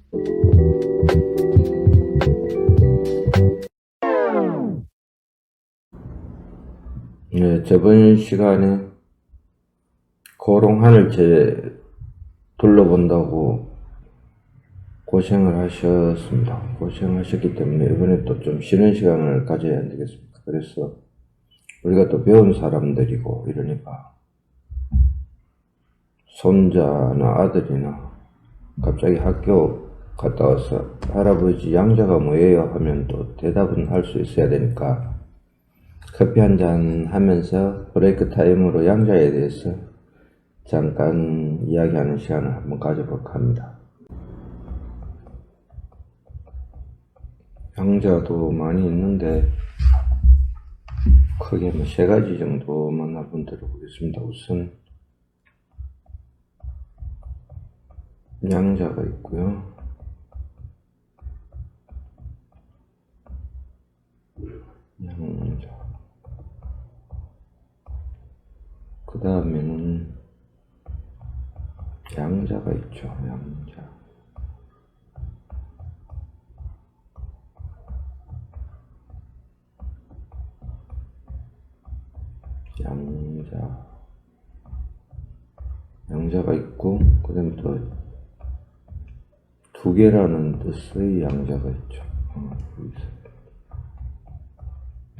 네, 저번 시간에 고롱하늘채 둘러본다고 고생을 하셨습니다. 고생하셨기 때문에 이번에 또 좀 쉬는 시간을 가져야 안 되겠습니까? 그래서 우리가 또 배운 사람들이고 이러니까 손자나 아들이나 갑자기 학교 갔다 와서 할아버지 양자가 뭐예요? 하면 또 대답은 할 수 있어야 되니까 커피 한잔 하면서 브레이크 타임으로 양자에 대해서 잠깐 이야기하는 시간을 한번 가져볼까 합니다. 양자도 많이 있는데 크게 뭐 세 가지 정도만 한번 들어보겠습니다. 우선 양자가 있고요. 양자. 그 다음에는 양자가 있죠. 양자. 양자가 있고, 그 다음에 또 두 개라는 뜻의 양자가 있죠.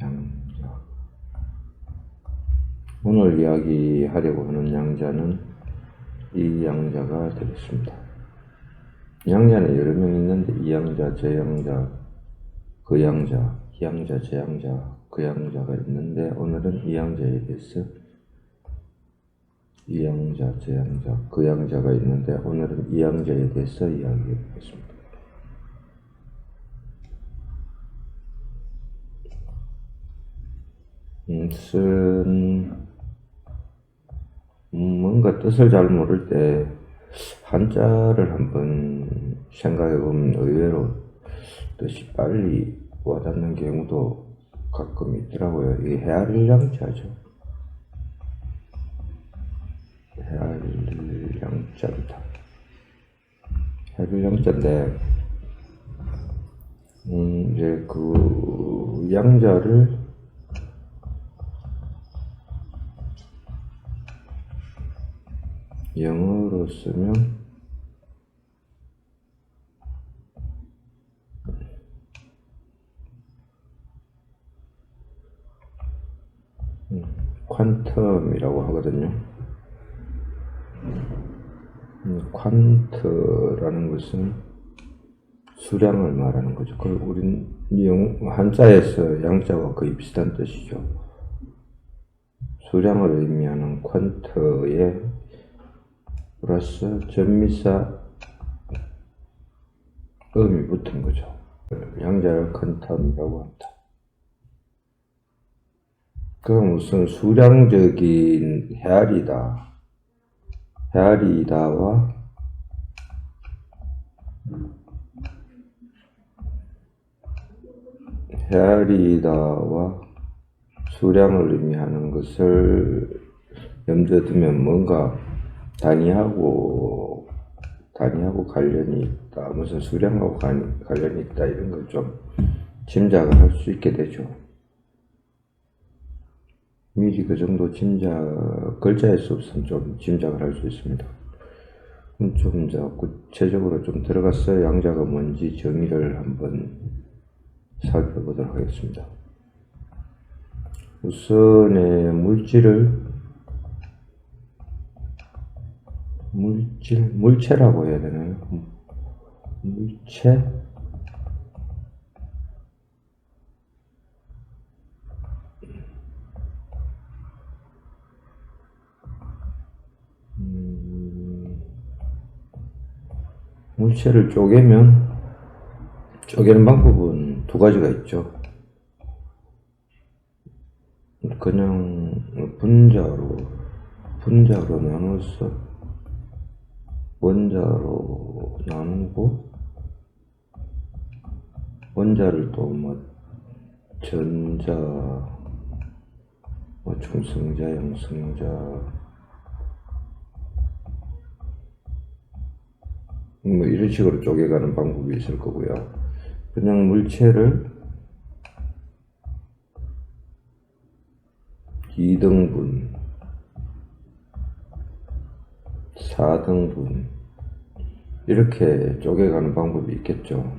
양자. 오늘 이야기하려고 하는 양자는 이 양자가 되겠습니다. 양자는 여러 명 있는데 이 양자, 저 양자, 그 양자, 이 양자, 저 양자, 그 양자가 있는데 오늘은 이 양자에 대해서 이 양자, 저 양자, 그 양자가 있는데 오늘은 이 양자에 대해서 이야기해 보겠습니다. 뭔가 뜻을 잘 모를 때 한자를 한번 생각해 보면 의외로 뜻이 빨리 와닿는 경우도 가끔 있더라고요. 이게 헤아릴양자죠. 헤아릴양자입니다. 헤아릴양자인데 이제 그 양자를 영어로 쓰면 퀀텀이라고 하거든요. 퀀트라는 것은 수량을 말하는 거죠. 우린 한자에서 양자와 거의 비슷한 뜻이죠. 수량을 의미하는 퀀트에 플러스 전미사 음이 붙은 거죠. 양자를 퀀텀이라고 합니다. 그럼 무슨 수량적인 헤아리다와 수량을 의미하는 것을 염두에 두면 뭔가 단위하고 관련이 있다, 무슨 수량하고 관련이 있다, 이런 걸 좀 짐작을 할 수 있게 되죠. 미리 그 정도 글자의 수 없으면 좀 짐작을 할 수 있습니다. 그럼 좀 더 구체적으로 좀 들어가서 양자가 뭔지 정의를 한번 살펴보도록 하겠습니다. 우선의 물체라고 해야 되나요? 물체? 물체를 쪼개는 방법은 두 가지가 있죠. 그냥 분자로 나눠서 원자로 나누고, 원자를 또 전자, 중성자, 양성자, 뭐 이런 식으로 쪼개가는 방법이 있을 거고요. 그냥 물체를 2등분, 4등분 이렇게 쪼개가는 방법이 있겠죠.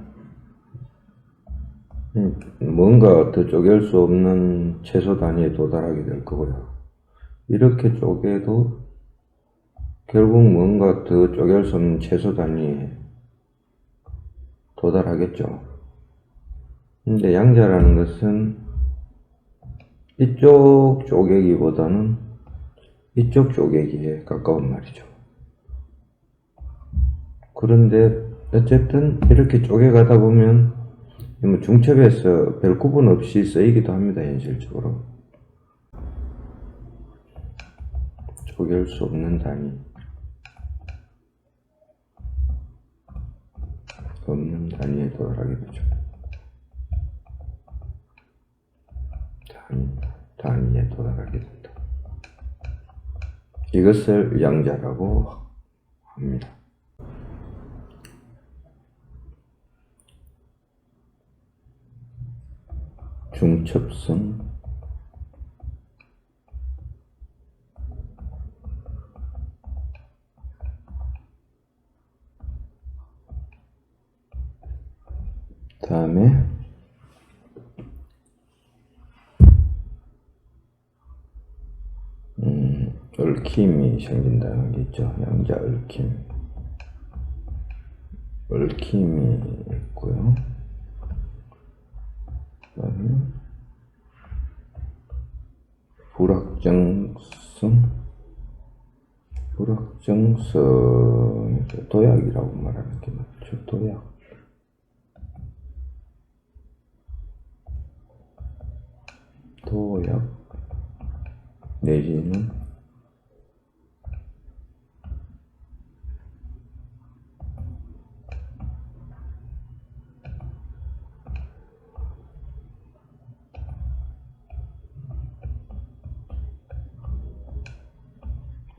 뭔가 더 쪼갤 수 없는 최소 단위에 도달하게 될 거고요. 이렇게 쪼개도 결국 뭔가 더 쪼갤 수 없는 최소 단위에 도달하겠죠. 근데 양자라는 것은 이쪽 쪼개기보다는 이쪽 쪼개기에 가까운 말이죠. 그런데 어쨌든 이렇게 쪼개가다 보면 뭐 중첩에서 별 구분 없이 쓰이기도 합니다. 현실적으로 쪼갤 수 없는 단위, 없는 단위에 도달하게 되죠. 단위에 도달하게 된다. 이것을 양자라고 합니다. 중첩성, 다음에 얽힘이 생긴다는 게 있죠. 양자 얽힘. 얽힘이 있고요. 그다음에 불확정성, 도약이라고 말하는 게 맞죠. 도약 내지는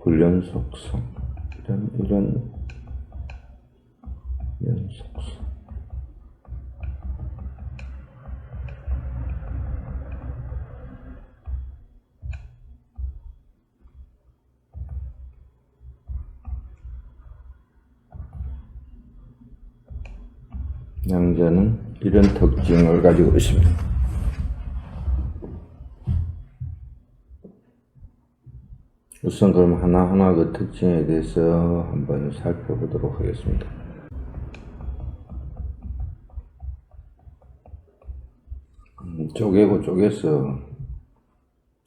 불연속성, 이런 연속성. 양자는 이런 특징을 가지고 있습니다. 우선 그럼 하나하나 그 특징에 대해서 한번 살펴보도록 하겠습니다. 쪼개고 쪼개서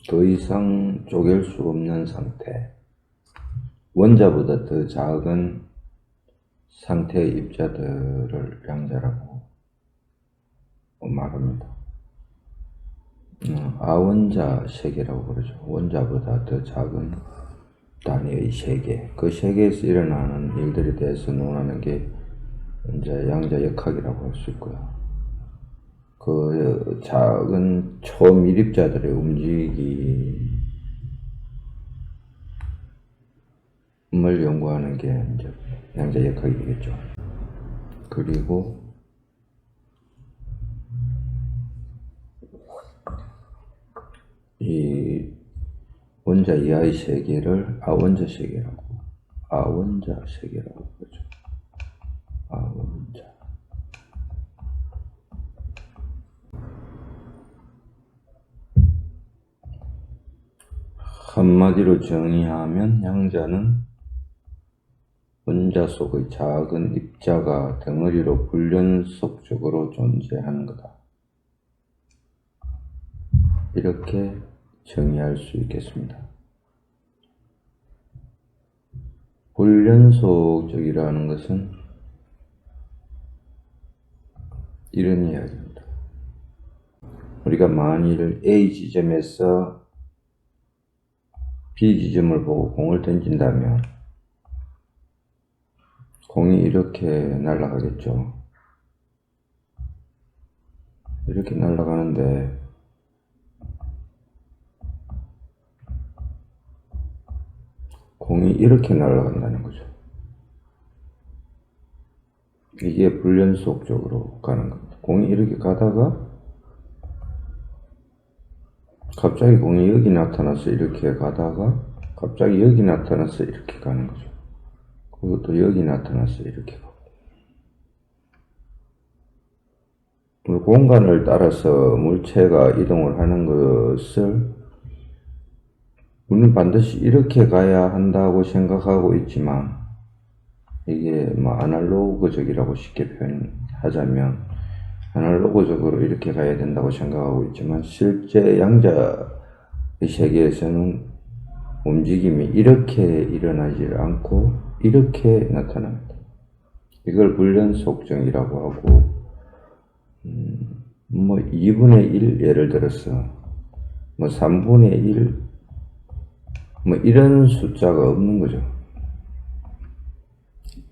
더 이상 쪼갤 수 없는 상태, 원자보다 더 작은 상태의 입자들을 양자라고 말합니다. 아원자 세계라고 부르죠. 원자보다 더 작은 단위의 세계, 그 세계에서 일어나는 일들에 대해서 논하는 게 이제 양자역학이라고 할 수 있고요. 그 작은 초밀입자들의 움직임을 연구하는 게 이제 양자역학이 되겠죠. 그리고 이 원자 이하의 세계를 아원자 세계라고 그러죠. 아원자. 한마디로 정의하면 양자는 원자 속의 작은 입자가 덩어리로 불연속적으로 존재하는 거다. 이렇게 정의할 수 있겠습니다. 불연속적이라는 것은 이런 이야기입니다. 우리가 만일 A 지점에서 B 지점을 보고 공을 던진다면 공이 이렇게 날아가겠죠. 이렇게 날아가는데 공이 이렇게 날아간다는 거죠. 이게 불연속적으로 가는 겁니다. 공이 이렇게 가다가 갑자기 공이 여기 나타나서 이렇게 가다가 갑자기 여기 나타나서 이렇게 가는 거죠. 그리고 또 여기 나타나서 이렇게 가고. 공간을 따라서 물체가 이동을 하는 것을 우리는 반드시 이렇게 가야 한다고 생각하고 있지만, 이게 뭐 아날로그적이라고 쉽게 표현하자면 아날로그적으로 이렇게 가야 된다고 생각하고 있지만, 실제 양자의 세계에서는 움직임이 이렇게 일어나지 않고 이렇게 나타납니다. 이걸 불연속정이라고 하고, 뭐 2분의 1 예를 들어서 뭐 3분의 1 뭐 이런 숫자가 없는 거죠.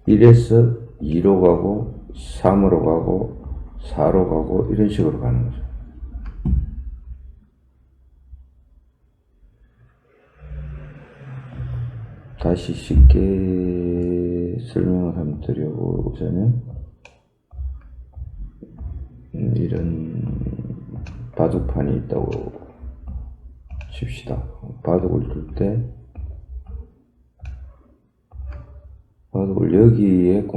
1에서 2로 가고 3으로 가고 4로 가고 이런 식으로 가는 거죠. 다시 쉽게 설명을 한번 드려보자면, 이런 바둑판이 있다고 칩시다. 바둑을 둘 때 바둑을 여기에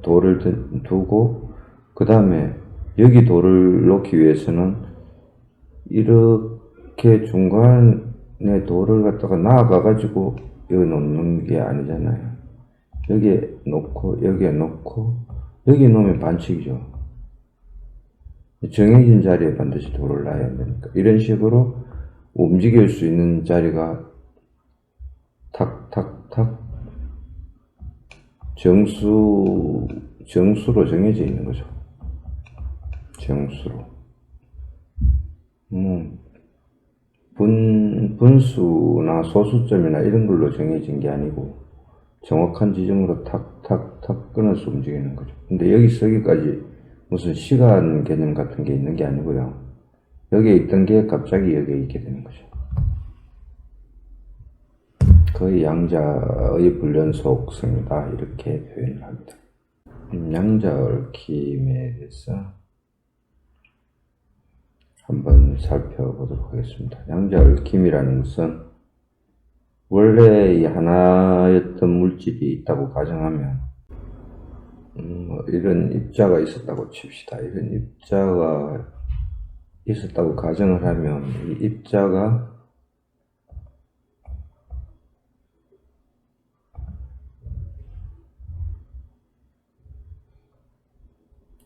돌을 두고 그 다음에 여기 돌을 놓기 위해서는 이렇게 중간에 돌을 갖다가 나아가 가지고 여기 놓는 게 아니잖아요. 여기에 놓고 여기에 놓고 여기 놓으면 반칙이죠. 정해진 자리에 반드시 돌을 놔야 되니까. 이런 식으로 움직일 수 있는 자리가 탁탁탁 정수로 정해져 있는 거죠. 정수로. 분수나 소수점이나 이런 걸로 정해진 게 아니고 정확한 지점으로 탁탁탁 끊어서 움직이는 거죠. 근데 여기서 여기까지 무슨 시간 개념 같은 게 있는 게 아니고요. 여기에 있던 게 갑자기 여기에 있게 되는 거죠. 거의 양자의 불연속성이다, 이렇게 표현을 합니다. 양자 얽힘에 대해서 한번 살펴보도록 하겠습니다. 양자 얽힘이라는 것은 원래 이 하나였던 물질이 있다고 가정하면, 이런 입자가 있었다고 칩시다. 이런 입자가 있었다고 가정을 하면, 이 입자가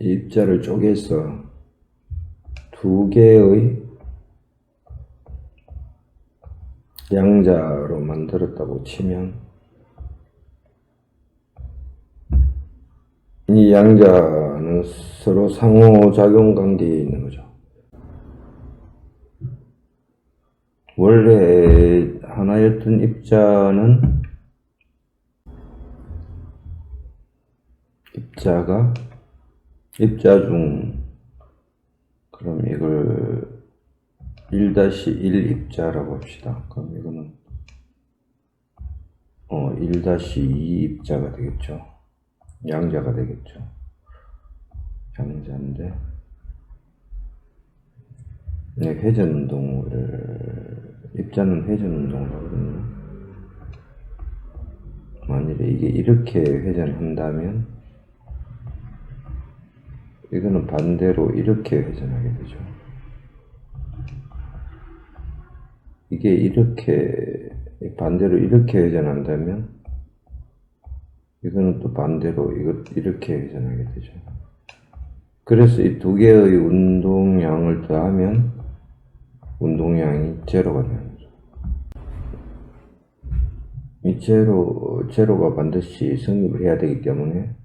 이 입자를 쪼개서 두 개의 양자로 만들었다고 치면, 이 양자는 서로 상호작용 관계에 있는 거죠. 원래 하나였던 입자는 입자 중, 그럼 이걸 1-1 입자라고 합시다. 그럼 이거는 1-2 입자가 되겠죠. 양자가 되겠죠. 양자인데, 회전 운동을, 입자는 회전 운동을 하거든요. 만일에 이게 이렇게 회전한다면 이거는 반대로 이렇게 회전하게 되죠. 이게 이렇게 반대로 이렇게 회전한다면 이거는 또 반대로 이렇게 회전하게 되죠. 그래서 이 두 개의 운동량을 더하면 운동량이 제로가 되는 거죠. 이 제로가 반드시 성립을 해야 되기 때문에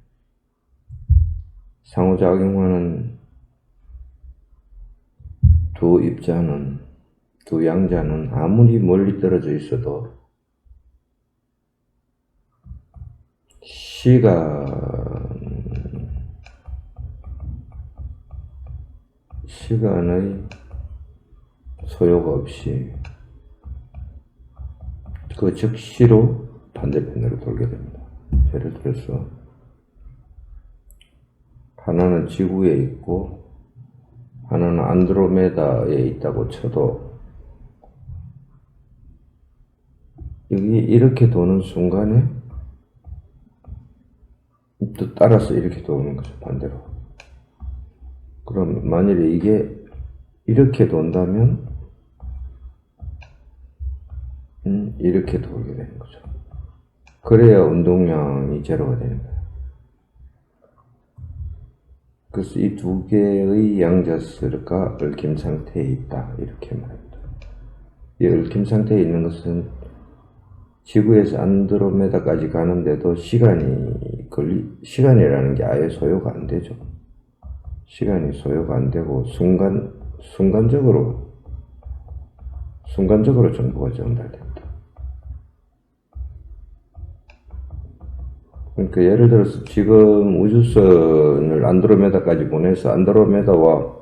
상호작용하는 두 양자는 아무리 멀리 떨어져 있어도 시간의 소요가 없이 그 즉시로 반대편으로 돌게 됩니다. 예를 들어서 하나는 지구에 있고 하나는 안드로메다에 있다고 쳐도 여기 이렇게 도는 순간에 또 따라서 이렇게 도는 거죠, 반대로. 그럼 만일에 이게 이렇게 돈다면 이렇게 돌게 되는 거죠. 그래야 운동량이 제로가 되는 거예요. 그래서 이 두 개의 양자수가 얽힘 상태에 있다, 이렇게 말합니다. 이 얽힘 상태에 있는 것은 지구에서 안드로메다까지 가는데도 시간이라는 게 아예 소요가 안 되죠. 시간이 소요가 안 되고 순간적으로 정보가 전달됩니다. 그러니까 예를 들어서 지금 우주선을 안드로메다까지 보내서 안드로메다와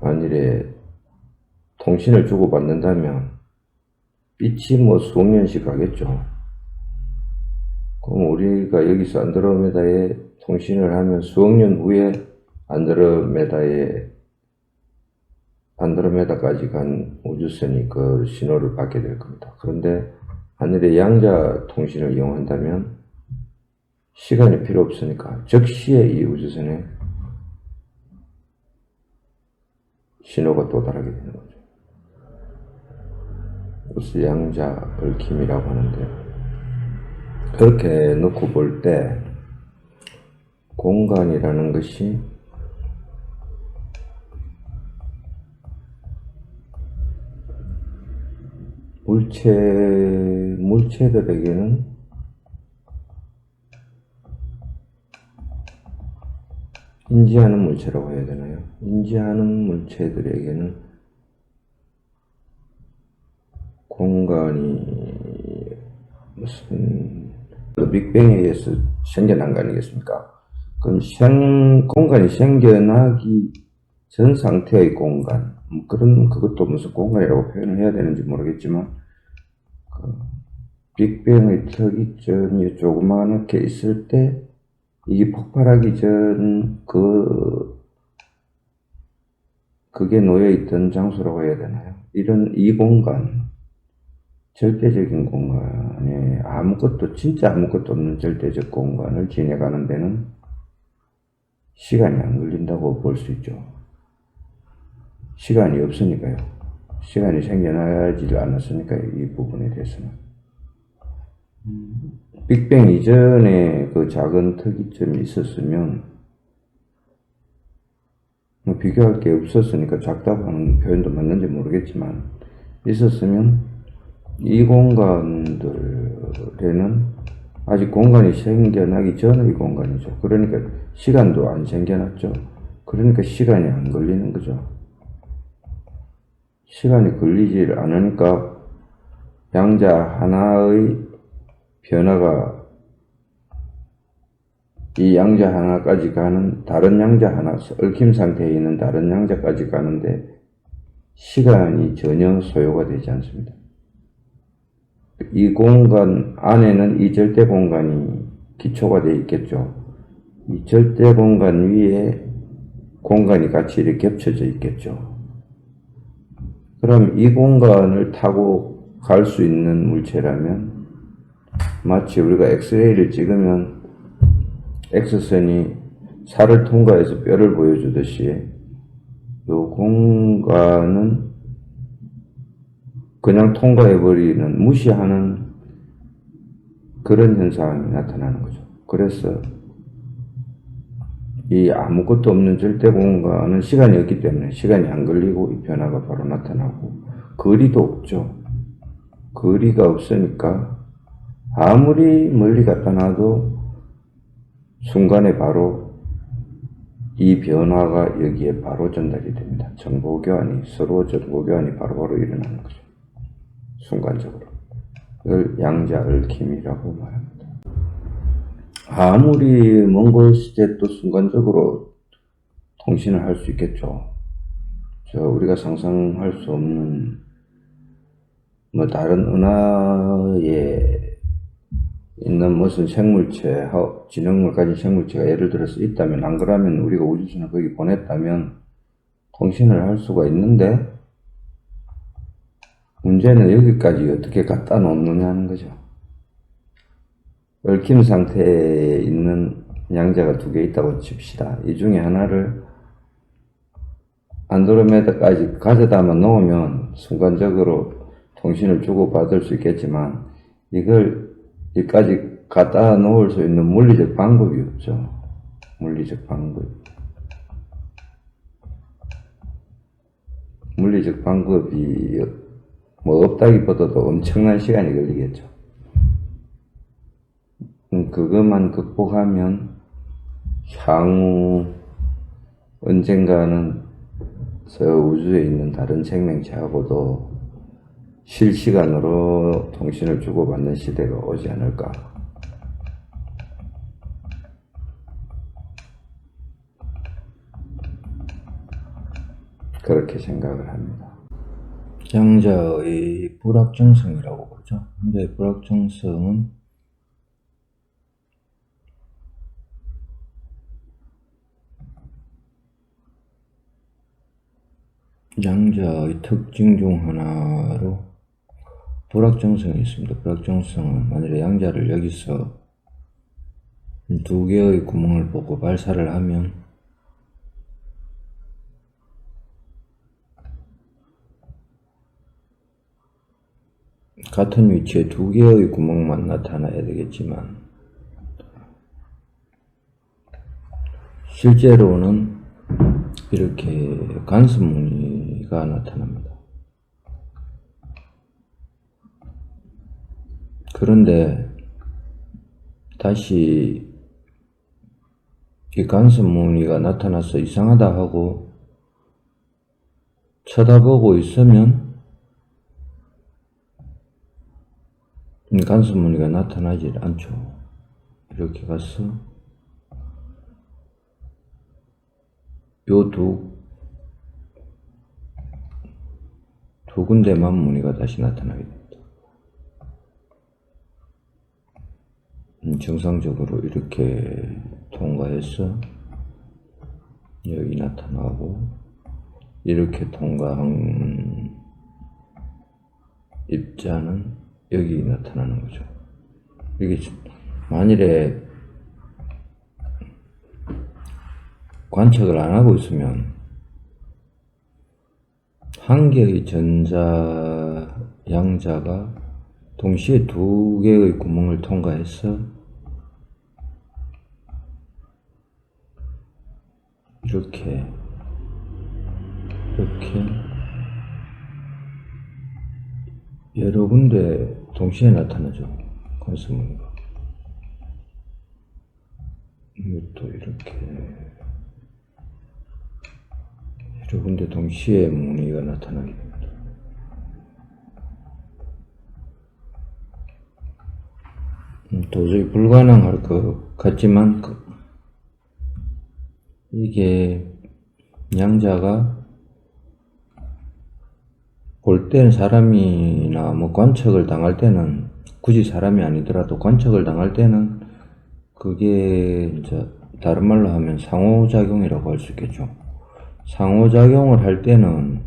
만일에 통신을 주고받는다면 빛이 뭐 수억 년씩 가겠죠. 그럼 우리가 여기서 안드로메다에 통신을 하면 수억 년 후에 안드로메다까지 간 우주선이 그 신호를 받게 될 겁니다. 그런데 하늘의 양자 통신을 이용한다면 시간이 필요 없으니까 즉시에 이 우주선에 신호가 도달하게 되는 거죠. 그래서 양자 얽힘이라고 하는데, 그렇게 놓고 볼 때 공간이라는 것이 물체들에게는 인지하는 물체라고 해야 되나요? 인지하는 물체들에게는 공간이 무슨 빅뱅에 의해서 생겨난 거 아니겠습니까? 그럼 공간이 생겨나기 전 상태의 공간, 그것도 무슨 공간이라고 표현을 해야 되는지 모르겠지만, 빅뱅의 특이점이 조그맣게 있을 때 이게 폭발하기 전 그게 놓여있던 장소라고 해야 되나요? 이 공간, 절대적인 공간에 진짜 아무것도 없는 절대적 공간을 지나가는 데는 시간이 안 걸린다고 볼 수 있죠. 시간이 없으니까요. 시간이 생겨나지 않았으니까 이 부분에 대해서는. 빅뱅 이전에 그 작은 특이점이 있었으면, 비교할 게 없었으니까 작다고 하는 표현도 맞는지 모르겠지만, 있었으면 이 공간들에는 아직 공간이 생겨나기 전의 공간이죠. 그러니까 시간도 안 생겨났죠. 그러니까 시간이 안 걸리는 거죠. 시간이 걸리지 않으니까 양자 하나의 변화가 이 양자 하나까지 가는 다른 양자 하나, 얽힘 상태에 있는 다른 양자까지 가는데 시간이 전혀 소요가 되지 않습니다. 이 공간 안에는 이 절대 공간이 기초가 되어 있겠죠. 이 절대 공간 위에 공간이 같이 이렇게 겹쳐져 있겠죠. 그럼 이 공간을 타고 갈 수 있는 물체라면, 마치 우리가 엑스레이를 찍으면 X선이 살을 통과해서 뼈를 보여주듯이 이 공간은 그냥 통과해버리는, 무시하는 그런 현상이 나타나는 거죠. 그래서 이 아무것도 없는 절대 공간은 시간이 없기 때문에 시간이 안 걸리고 이 변화가 바로 나타나고, 거리도 없죠. 거리가 없으니까 아무리 멀리 갖다 놔도 순간에 바로 이 변화가 여기에 바로 전달이 됩니다. 서로 정보교환이 바로바로 일어나는 거죠. 순간적으로. 그걸 양자 얽힘이라고 말합니다. 아무리 먼 곳에 또 순간적으로 통신을 할 수 있겠죠. 우리가 상상할 수 없는 다른 은하의 있는 무슨 생물체, 지능을 가진 생물체가 예를 들어서 있다면, 안 그러면 우리가 우주선을 거기 보냈다면 통신을 할 수가 있는데, 문제는 여기까지 어떻게 갖다 놓느냐는 거죠. 얽힘 상태에 있는 양자가 2개 있다고 칩시다. 이 중에 하나를 안드로메다까지 가져다만 놓으면 순간적으로 통신을 주고받을 수 있겠지만, 이걸 여기까지 갖다 놓을 수 있는 물리적 방법이 없죠. 물리적 방법이 뭐 없다기보다도 엄청난 시간이 걸리겠죠. 그것만 극복하면 향후 언젠가는 저 우주에 있는 다른 생명체하고도 실시간으로 통신을 주고받는 시대가 오지 않을까. 그렇게 생각을 합니다. 양자의 불확정성이라고 보죠. 양자의 불확정성은 양자의 특징 중 하나로 불확정성이 있습니다. 불확정성은 만일에 양자를 여기서 2개의 구멍을 보고 발사를 하면 같은 위치에 2개의 구멍만 나타나야 되겠지만 실제로는 이렇게 간섭 무늬가 나타납니다. 그런데 다시 이 간섭 무늬가 나타나서 이상하다 하고 쳐다보고 있으면 간섭 무늬가 나타나지 않죠. 이렇게 가서 요 두 군데만 무늬가 다시 나타나게 됩니다. 정상적으로 이렇게 통과해서 여기 나타나고, 이렇게 통과한 입자는 여기 나타나는 거죠. 이게 만일에 관측을 안 하고 있으면 한 개의 양자가 동시에 2개의 구멍을 통과해서 이렇게 여러 군데 동시에 나타나죠. 간섭 무늬가. 이것도 이렇게 여러 군데 동시에 무늬가 나타나게 됩니다. 도저히 불가능할 것 같지만 이게 양자가 볼 때는 사람이나 뭐 관측을 당할 때는, 굳이 사람이 아니더라도 관측을 당할 때는 그게 이제 다른 말로 하면 상호작용이라고 할 수 있겠죠. 상호작용을 할 때는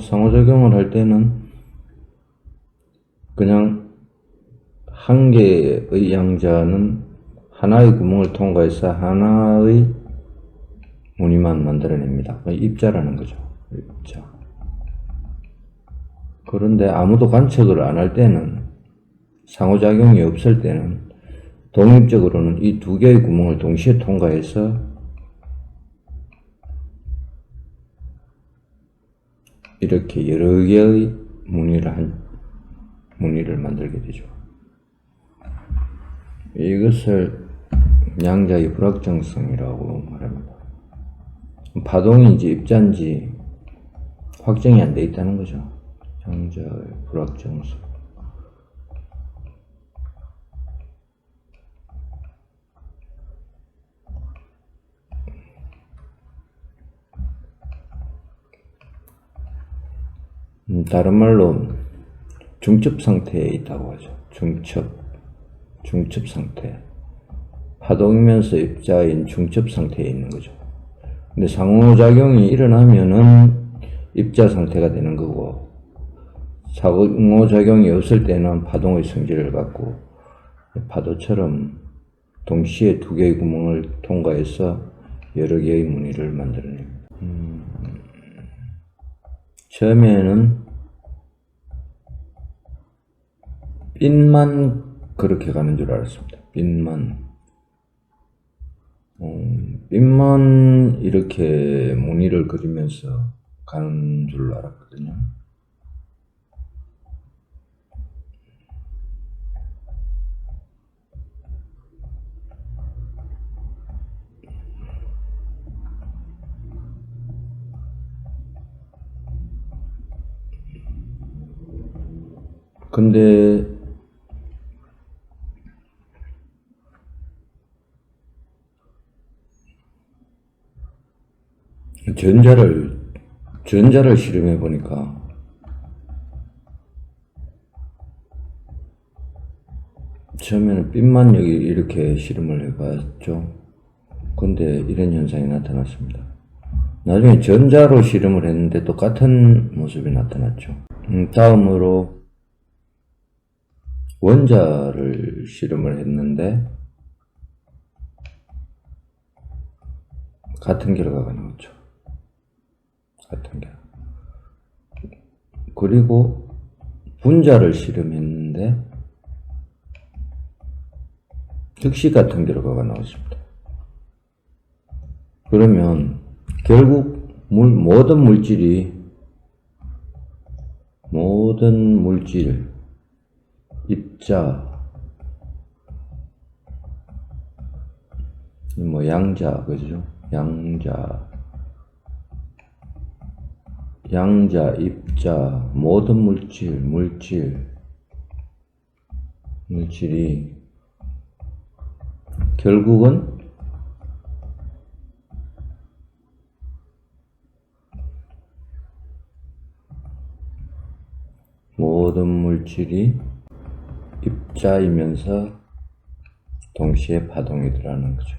상호작용을 할 때는 그냥 한 개의 양자는 하나의 구멍을 통과해서 하나의 무늬만 만들어냅니다. 입자라는 거죠. 입자. 그런데 아무도 관측을 안 할 때는, 상호작용이 없을 때는 독립적으로는 이 2개의 구멍을 동시에 통과해서 이렇게 여러 개의 무늬를 만들게 되죠. 이것을 양자의 불확정성이라고 말합니다. 파동인지 입자인지 확정이 안 돼 있다는 거죠. 양자의 불확정성. 다른 말로 중첩 상태에 있다고 하죠. 중첩 상태. 파동이면서 입자인 중첩 상태에 있는 거죠. 근데 상호작용이 일어나면은 입자 상태가 되는 거고, 상호작용이 없을 때는 파동의 성질을 갖고, 파도처럼 동시에 두 개의 구멍을 통과해서 여러 개의 무늬를 만들어냅니다. 처음에는 핀만 그렇게 가는 줄 알았습니다. 핀만 이렇게 무늬를 그리면서 가는 줄 알았거든요. 근데 전자를 실험해 보니까 처음에는 핀만 여기 이렇게 실험을 해봤죠. 근데 이런 현상이 나타났습니다. 나중에 전자로 실험을 했는데 똑같은 모습이 나타났죠. 다음으로 원자를 실험을 했는데 같은 결과가 나왔죠. 같은 결과. 그리고 분자를 실험했는데 즉시 같은 결과가 나왔습니다. 그러면 결국 모든 물질, 입자, 양자, 그죠? 양자, 입자, 모든 물질이 결국은 모든 물질이 입자이면서 동시에 파동이 들어가는 거죠.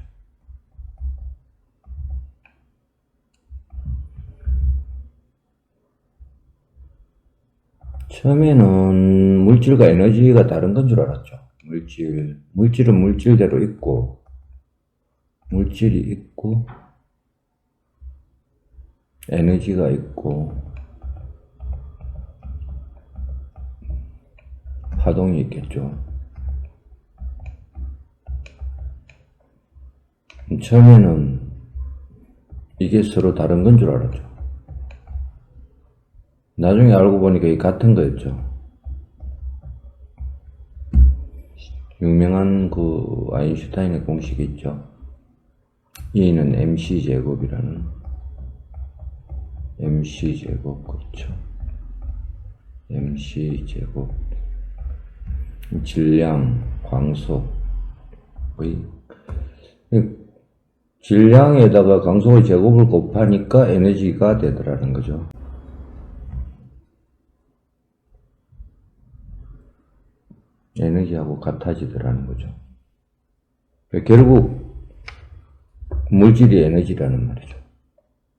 처음에는 물질과 에너지가 다른 건 줄 알았죠. 물질은 물질대로 있고, 물질이 있고, 에너지가 있고, 파동이 있겠죠. 처음에는 이게 서로 다른 건 줄 알았죠. 나중에 알고 보니까 이게 같은 거였죠. 유명한 그 아인슈타인의 공식이 있죠. E는 mc제곱이라는 mc제곱, 그렇죠. mc제곱. 질량, 광속의 질량에다가 광속의 제곱을 곱하니까 에너지가 되더라는 거죠. 에너지하고 같아지더라는 거죠. 결국 물질이 에너지라는 말이죠.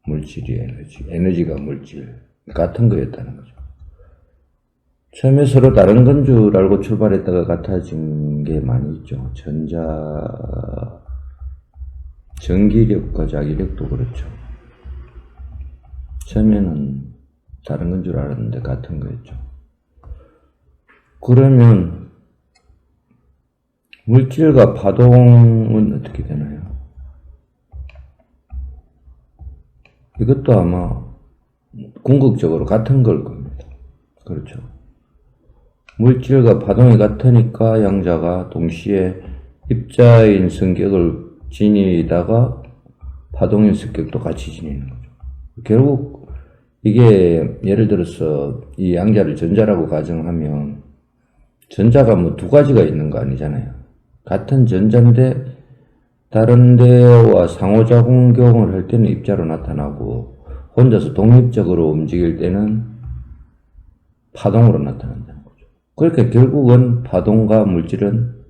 물질이 에너지가 물질, 같은 거였다는 거죠. 처음에 서로 다른 건 줄 알고 출발했다가 같아진 게 많이 있죠. 전기력과 자기력도 그렇죠. 처음에는 다른 건 줄 알았는데 같은 거였죠. 그러면 물질과 파동은 어떻게 되나요? 이것도 아마 궁극적으로 같은 걸 겁니다. 그렇죠. 물질과 파동이 같으니까 양자가 동시에 입자인 성격을 지니다가 파동인 성격도 같이 지니는 거죠. 결국 이게 예를 들어서 이 양자를 전자라고 가정하면 전자가 뭐 두 가지가 있는 거 아니잖아요. 같은 전자인데 다른 데와 상호작용을 할 때는 입자로 나타나고 혼자서 독립적으로 움직일 때는 파동으로 나타난다는 거죠. 그러니까 결국은 파동과 물질은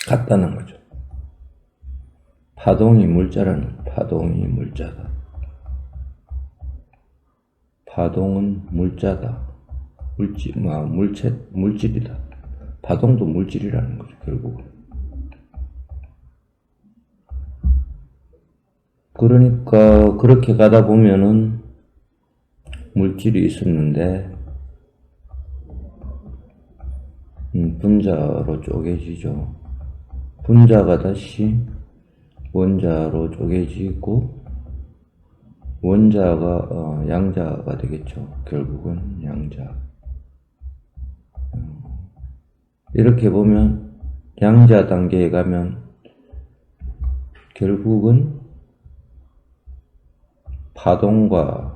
같다는 거죠. 파동이 물자라는, 파동이 물자다. 파동은 물자다. 물질이다. 파동도 물질이라는 거죠, 결국은. 그러니까, 그렇게 가다 보면은, 물질이 있었는데, 분자로 쪼개지죠. 분자가 다시 원자로 쪼개지고, 원자가 양자가 되겠죠. 결국은 양자. 이렇게 보면 양자 단계에 가면 결국은 파동과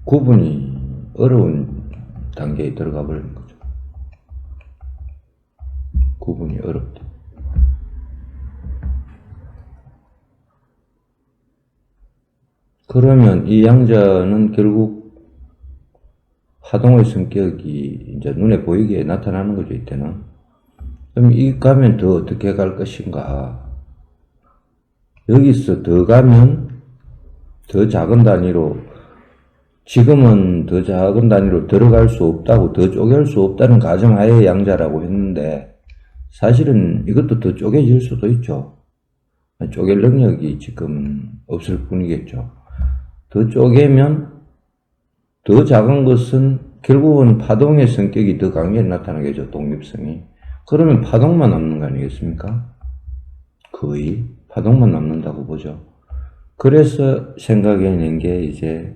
구분이 어려운 단계에 들어가 버리는 거죠. 구분이 어렵다. 그러면 이 양자는 결국 파동의 성격이 이제 눈에 보이게 나타나는 거죠, 이때는. 그럼 이 가면 더 어떻게 갈 것인가? 여기서 더 가면 더 작은 단위로, 지금은 더 작은 단위로 들어갈 수 없다고, 더 쪼갤 수 없다는 가정하에 양자라고 했는데, 사실은 이것도 더 쪼개질 수도 있죠. 쪼갤 능력이 지금 없을 뿐이겠죠. 더 쪼개면 더 작은 것은 결국은 파동의 성격이 더 강하게 나타나겠죠, 독립성이. 그러면 파동만 남는 거 아니겠습니까? 거의 파동만 남는다고 보죠. 그래서 생각해낸 게 이제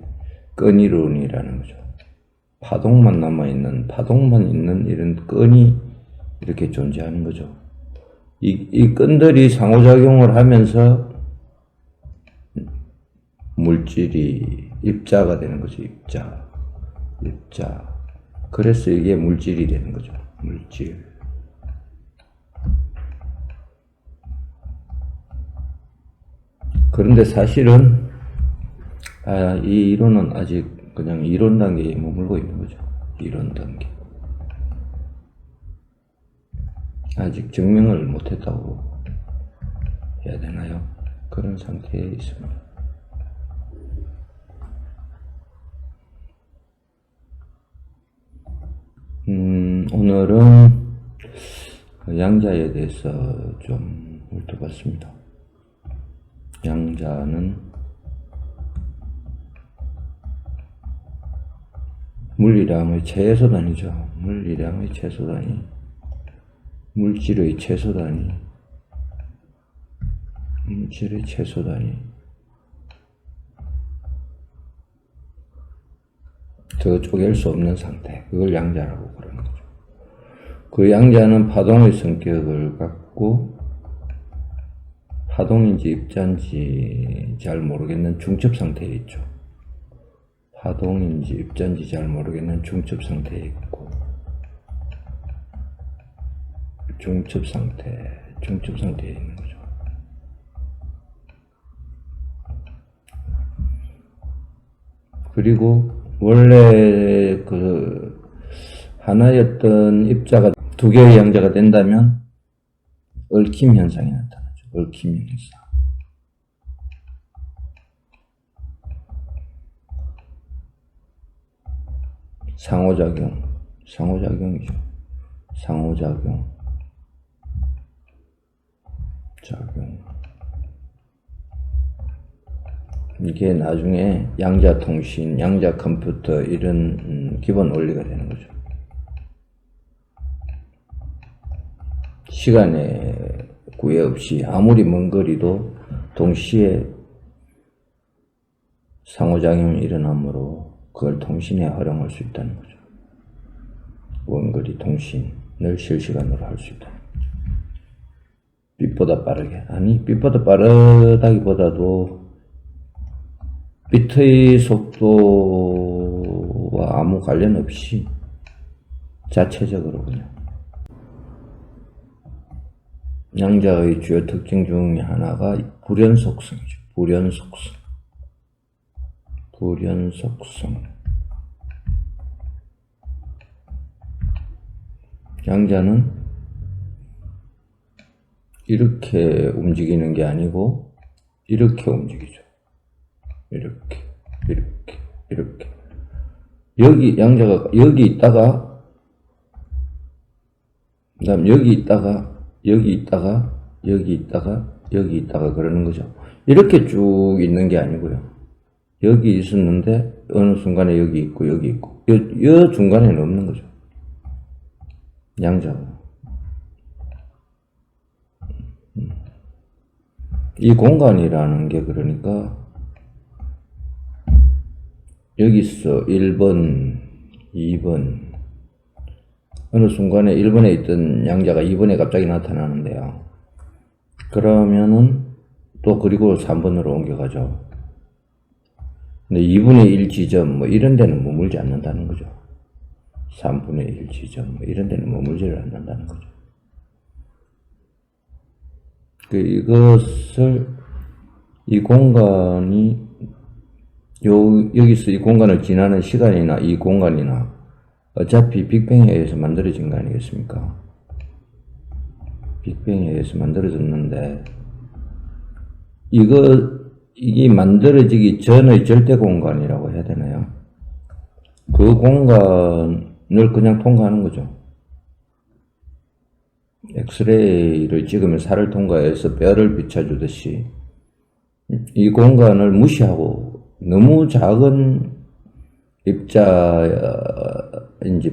끈이론이라는 거죠. 파동만 남아있는, 파동만 있는 이런 끈이 이렇게 존재하는 거죠. 이 끈들이 상호작용을 하면서 물질이 입자가 되는 거죠. 입자. 그래서 이게 물질이 되는 거죠. 물질. 그런데 사실은 이 이론은 아직 그냥 이론 단계에 머물고 있는 거죠. 이론 단계. 아직 증명을 못했다고 해야 되나요? 그런 상태에 있습니다. 오늘은 양자에 대해서 좀 훑어봤습니다. 양자는 물리량의 최소단위죠. 물리량의 최소단위, 물질의 최소단위, 물질의 최소단위. 더 쪼갤 수 없는 상태, 그걸 양자라고 그러는 거죠. 그 양자는 파동의 성격을 갖고 파동인지 입자인지 잘 모르겠는 중첩 상태에 있죠. 파동인지 입자인지 잘 모르겠는 중첩 상태에 있고, 중첩 상태에 있는 거죠. 그리고 원래 그 하나였던 입자가 두 개의 양자가 된다면 얽힘 현상이 나타나죠. 얽힘 현상. 상호작용이죠. 상호작용. 이게 나중에 양자 통신, 양자 컴퓨터 이런 기본 원리가 되는 거죠. 시간에 구애 없이 아무리 먼 거리도 동시에 상호작용이 일어나므로 그걸 통신에 활용할 수 있다는 거죠. 원거리 통신을 실시간으로 할 수 있다는 거죠. 빛보다 빠르게. 아니, 빛보다 빠르다기보다도 빛의 속도와 아무 관련 없이 자체적으로 그냥. 양자의 주요 특징 중 하나가 불연 속성이죠. 불연 속성. 불연속성. 양자는 이렇게 움직이는 게 아니고 이렇게 움직이죠. 이렇게. 여기 양자가 여기 있다가, 그 다음 여기 있다가 그러는 거죠. 이렇게 쭉 있는 게 아니고요. 여기 있었는데 어느 순간에 여기 있고 이 중간에는 없는 거죠. 양자가. 이 공간이라는 게 그러니까 여기서 1번, 2번, 어느 순간에 1번에 있던 양자가 2번에 갑자기 나타나는데요. 그러면은 또 그리고 3번으로 옮겨가죠. 근데 2분의 1 지점 뭐 이런 데는 머물지 않는다는 거죠. 3분의 1 지점 뭐 이런 데는 머물지를 않는다는 거죠. 이것을 이 공간이 여기서 이 공간을 지나는 시간이나 이 공간이나 어차피 빅뱅에 의해서 만들어진 거 아니겠습니까? 빅뱅에 의해서 만들어졌는데 이게 만들어지기 전의 절대 공간이라고 해야 되나요? 그 공간을 그냥 통과하는 거죠. 엑스레이를 찍으면 살을 통과해서 뼈를 비춰주듯이 이 공간을 무시하고 너무 작은 입자인지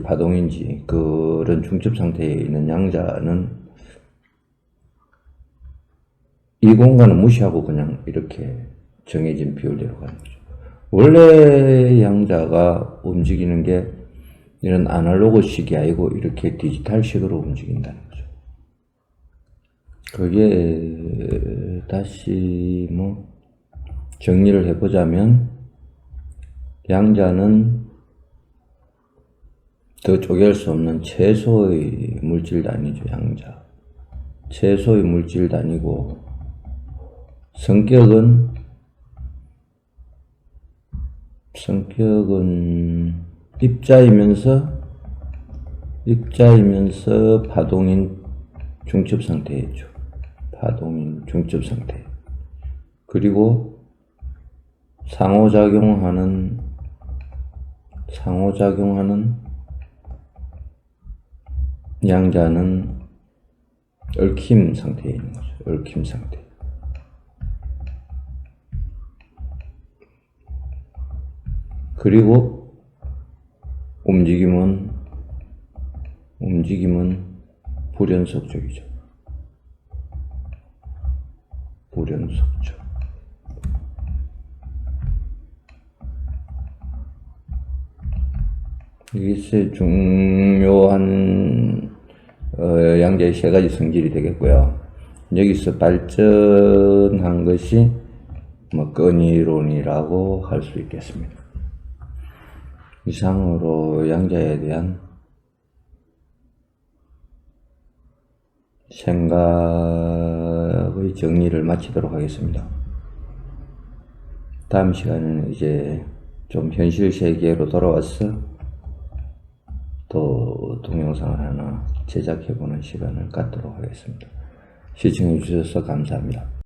파동인지 그런 중첩 상태에 있는 양자는 이 공간을 무시하고 그냥 이렇게 정해진 비율대로 가는 거죠. 원래 양자가 움직이는 게 이런 아날로그식이 아니고 이렇게 디지털식으로 움직인다는 거죠. 그게 다시 정리를 해보자면 양자는 더 쪼갤 수 없는 최소의 물질 단위죠. 양자. 최소의 물질 단위고 성격은 입자이면서 파동인 중첩 상태였죠. 파동인 중첩 상태. 그리고 상호작용하는 양자는 얽힘 상태에 있는 거죠. 얽힘 상태. 그리고 움직임은 불연속적이죠. 불연속적. 이게 중요한 양자의 세 가지 성질이 되겠고요. 여기서 발전한 것이 끈이론이라고 할 수 있겠습니다. 이상으로 양자에 대한 생각의 정리를 마치도록 하겠습니다. 다음 시간에는 이제 좀 현실 세계로 돌아와서 또 동영상을 하나 제작해보는 시간을 갖도록 하겠습니다. 시청해 주셔서 감사합니다.